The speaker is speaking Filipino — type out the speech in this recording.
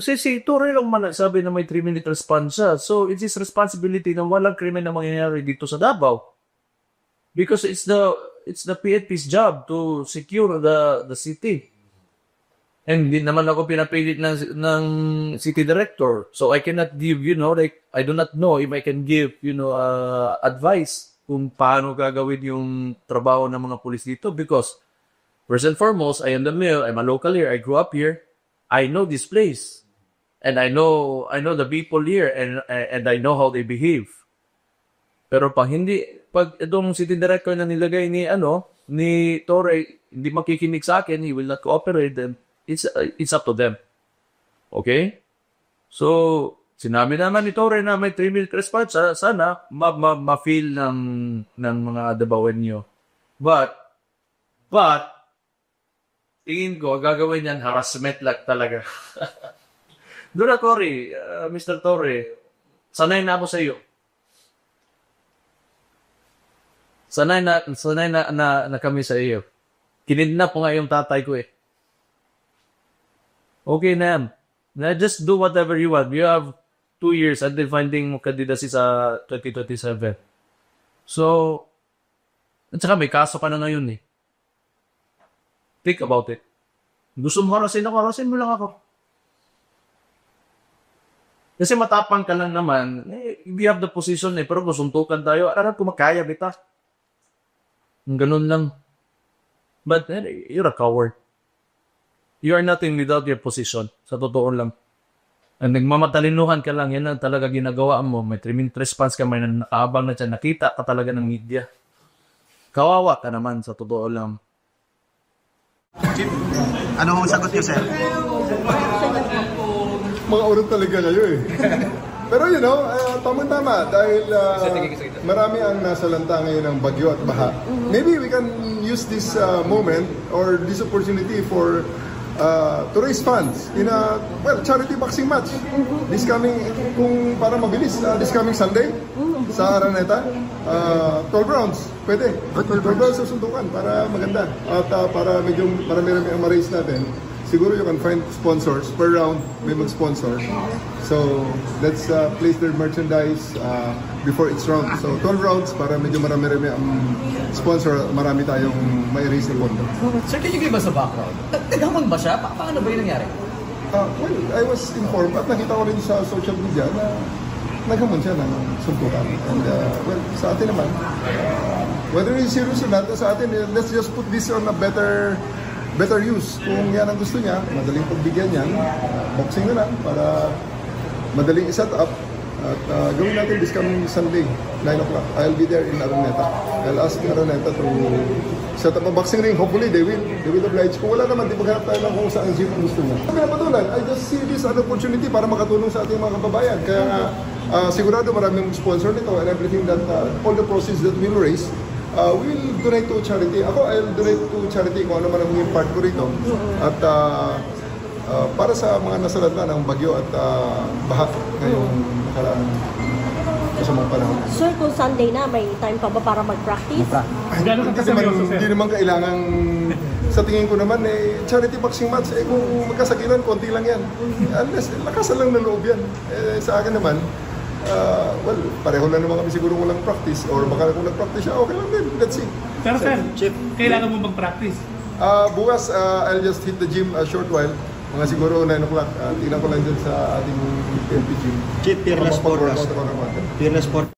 Si Torre lang man nagsabi na may 3-minute response siya. So, it's his responsibility na walang krimen na mangyayari dito sa Davao. Because it's the PNP's job to secure the city. And hindi naman ako pinapilit ng city director. So I cannot give, like, I do not know if I can give, advice kung paano gagawin yung trabaho ng mga pulis dito. Because, first and foremost, I am the mayor, I'm a local here, I grew up here, I know this place. And I know the people here, and I know how they behave. Pero pag itong city director na nilagay ni Torre, hindi makikinig sa akin, he will not cooperate, then it's up to them. Okay? So, sinabi naman ni Torre na may 3-minute response, sana ma-feel ng mga Davaoenyo. But, tingin ko, gagawin yan, harassment lang talaga. Doon na, Cory, Mr. Torre, sanay na ako sa iyo. Sanay na kami sa iyo. Kinidnap ko nga yung tatay ko eh. Okay na yan. Just do whatever you want. You have 2 years until finding mo candidacy sa 2027. So, at saka may kaso ka na ngayon eh. Think about it. Gusto mo harasin ako, harasin mo lang ako. Kasi matapang ka lang naman, we have the position eh, pero gusuntukan tayo, arap ko makaya, bita. Ganun lang. But you're a coward. You are nothing without your position. Sa totoo lang. And nagmamatalinuhan ka lang, yan ang talaga ginagawa mo. May 3-minute response ka, may nakaabang na dyan. Nakita ka talaga ng media. Kawawa ka naman, sa totoo lang. Chief, ano ang sagot niyo, sir? Mga urong talaga kayo eh. Pero tama-tama dahil marami ang nasalanta ngayon ng bagyo at baha. Maybe we can use this moment or this opportunity to raise funds in a charity boxing match this coming, kung para mabilis, this coming Sunday sa Araneta. 12 rounds pwede, 12 rounds susuntukan para maganda at para medyo marami ang ma-raise natin. Siguro you can find sponsors per round, may mag-sponsor, so let's place their merchandise before each round. So 12 rounds para medyo marami ang sponsor, marami tayong may raise na pondo. Sir, can you give us a background? Naghamon ba siya? Paano ba yung nangyari? Well, I was informed at nakita ko rin sa social media na naghamon siya ng suntukan. And well, sa atin naman, whether it's serious or not, sa atin, let's just put this on a better use. Kung yan ang gusto niya, madaling pagbigyan yan, boxing na lang para madaling i-set up. At gawin natin this coming Sunday, 9 o'clock. I'll be there in Araneta. I'll ask Araneta to set up a boxing ring. Hopefully, they will oblige. Kung wala naman, di maghanap tayo lang kung saan gym ang gusto niya. Pinapatulan, I just see this as an opportunity para makatulong sa ating mga kababayan. Kaya nga, sigurado maraming sponsor nito and everything that, all the proceeds that we'll raise, we'll donate to charity. Ako, I'll donate to charity kung ano man ang yung part ko rito. At para sa mga nasalanta ng bagyo at baha ngayong nakaraang kasamang panahon. Sir, kung Sunday na, may time pa ba para mag-practice? Hindi naman kailangan, sa tingin ko naman, charity boxing match, kung magkasakilan, konti lang yan. Unless, lakasan lang ng loob yan. Sa akin naman, well, pareho lang naman kami siguro walang practice or baka kung nag-practice siya, okay lang din. Let's see. Pero sir, Chief, kailangan mo mag-practice? Bukas, I'll just hit the gym a short while. Mga siguro 9 o'clock. Tingnan ko lang dyan sa ating PNP gym. Chief, Fearless Sport.